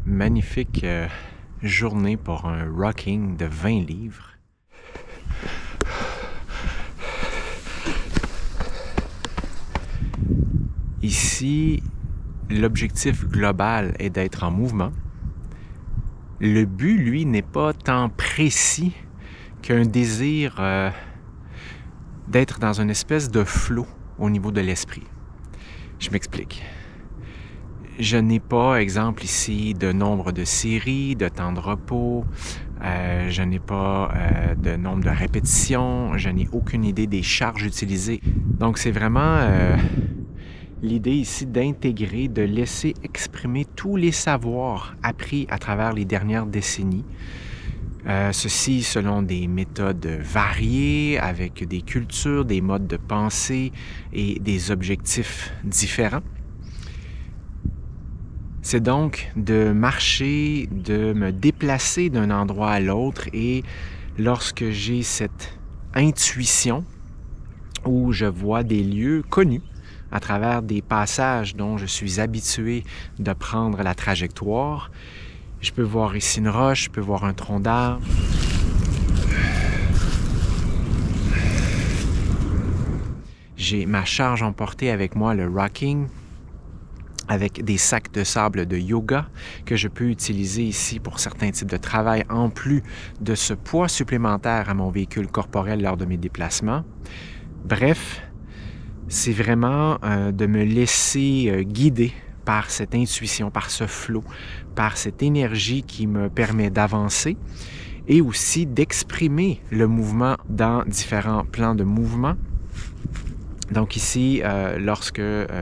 magnifique journée pour un rocking de 20 livres. Ici, l'objectif global est d'être en mouvement. Le but, lui, n'est pas tant précis qu'un désir d'être dans une espèce de flow au niveau de l'esprit. Je m'explique. Je n'ai pas, exemple ici, de nombre de séries, de temps de repos, je n'ai pas de nombre de répétitions, je n'ai aucune idée des charges utilisées. Donc c'est vraiment l'idée ici d'intégrer, de laisser exprimer tous les savoirs appris à travers les dernières décennies. Ceci selon des méthodes variées, avec des cultures, des modes de pensée et des objectifs différents. C'est donc de marcher, de me déplacer d'un endroit à l'autre et lorsque j'ai cette intuition où je vois des lieux connus à travers des passages dont je suis habitué de prendre la trajectoire, je peux voir ici une roche, je peux voir un tronc d'arbre. J'ai ma charge emportée avec moi, le rocking, avec des sacs de sable de yoga que je peux utiliser ici pour certains types de travail, en plus de ce poids supplémentaire à mon véhicule corporel lors de mes déplacements. Bref, c'est vraiment de me laisser guider par cette intuition, par ce flow, par cette énergie qui me permet d'avancer et aussi d'exprimer le mouvement dans différents plans de mouvement. Donc ici, lorsque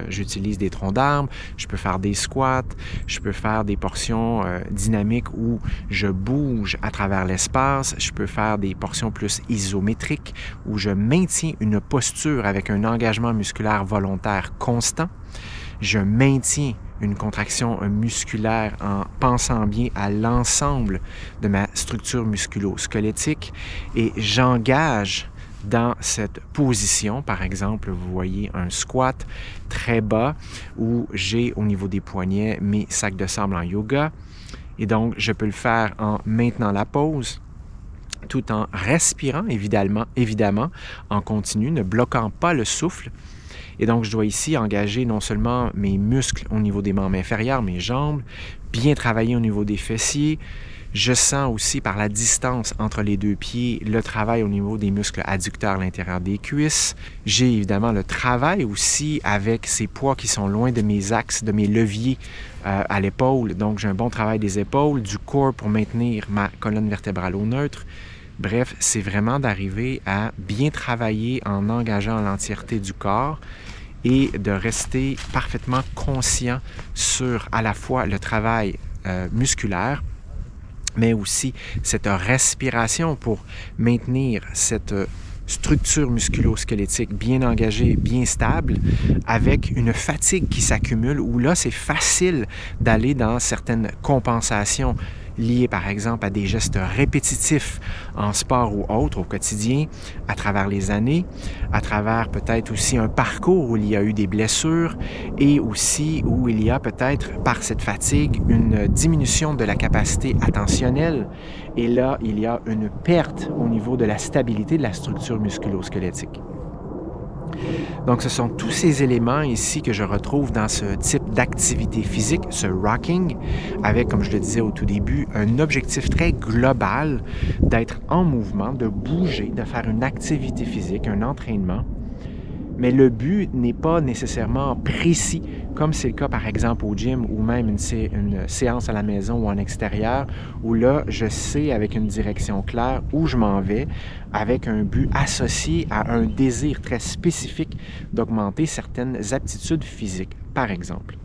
j'utilise des troncs d'arbres, je peux faire des squats, je peux faire des portions dynamiques où je bouge à travers l'espace, je peux faire des portions plus isométriques où je maintiens une posture avec un engagement musculaire volontaire constant. Je maintiens une contraction musculaire en pensant bien à l'ensemble de ma structure musculo-squelettique et j'engage dans cette position. Par exemple, vous voyez un squat très bas où j'ai au niveau des poignets mes sacs de sable en yoga et donc je peux le faire en maintenant la pause tout en respirant évidemment en continu, ne bloquant pas le souffle. Et donc, je dois ici engager non seulement mes muscles au niveau des membres inférieurs, mes jambes, bien travailler au niveau des fessiers. Je sens aussi par la distance entre les deux pieds le travail au niveau des muscles adducteurs à l'intérieur des cuisses. J'ai évidemment le travail aussi avec ces poids qui sont loin de mes axes, de mes leviers à l'épaule. Donc, j'ai un bon travail des épaules, du corps pour maintenir ma colonne vertébrale au neutre. Bref, c'est vraiment d'arriver à bien travailler en engageant l'entièreté du corps et de rester parfaitement conscient sur à la fois le travail musculaire, mais aussi cette respiration pour maintenir cette structure musculo-squelettique bien engagée, bien stable, avec une fatigue qui s'accumule, où là, c'est facile d'aller dans certaines compensations liées, par exemple, à des gestes répétitifs en sport ou autre au quotidien, à travers les années, à travers peut-être aussi un parcours où il y a eu des blessures et aussi où il y a peut-être, par cette fatigue, une diminution de la capacité attentionnelle. Et là, il y a une perte au niveau de la stabilité de la structure musculo-squelettique. Donc, ce sont tous ces éléments ici que je retrouve dans ce type d'activité physique, ce rocking, avec, comme je le disais au tout début, un objectif très global d'être en mouvement, de bouger, de faire une activité physique, un entraînement. Mais le but n'est pas nécessairement précis, comme c'est le cas par exemple au gym ou même une séance à la maison ou en extérieur, où là, je sais avec une direction claire où je m'en vais, avec un but associé à un désir très spécifique d'augmenter certaines aptitudes physiques, par exemple.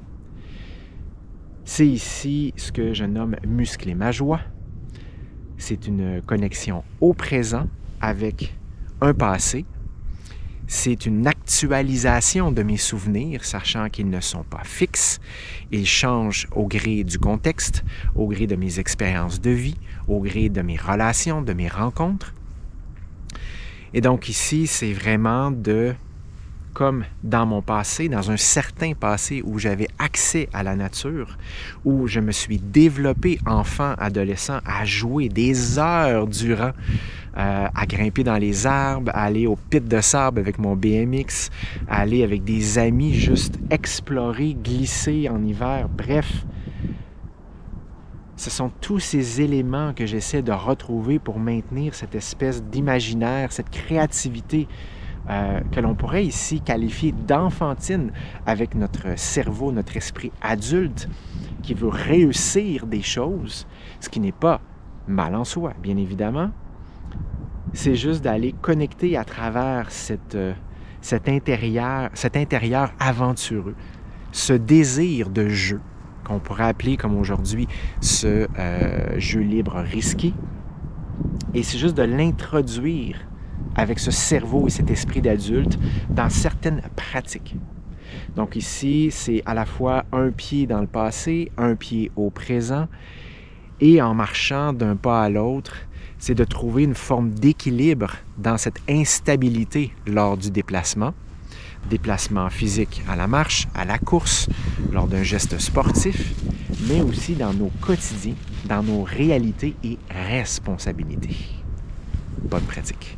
C'est ici ce que je nomme muscler ma joie. C'est une connexion au présent avec un passé. C'est une actualisation de mes souvenirs, sachant qu'ils ne sont pas fixes. Ils changent au gré du contexte, au gré de mes expériences de vie, au gré de mes relations, de mes rencontres. Et donc ici, c'est vraiment de comme dans mon passé, dans un certain passé où j'avais accès à la nature, où je me suis développé enfant, adolescent, à jouer des heures durant, à grimper dans les arbres, à aller au pit de sable avec mon BMX, à aller avec des amis juste explorer, glisser en hiver, bref. Ce sont tous ces éléments que j'essaie de retrouver pour maintenir cette espèce d'imaginaire, cette créativité que l'on pourrait ici qualifier d'enfantine avec notre cerveau, notre esprit adulte qui veut réussir des choses, ce qui n'est pas mal en soi, bien évidemment. C'est juste d'aller connecter à travers cet intérieur aventureux, ce désir de jeu, qu'on pourrait appeler comme aujourd'hui ce jeu libre risqué. Et c'est juste de l'introduire avec ce cerveau et cet esprit d'adulte dans certaines pratiques. Donc ici, c'est à la fois un pied dans le passé, un pied au présent, et en marchant d'un pas à l'autre, c'est de trouver une forme d'équilibre dans cette instabilité lors du déplacement physique à la marche, à la course, lors d'un geste sportif, mais aussi dans nos quotidiens, dans nos réalités et responsabilités. Bonne pratique.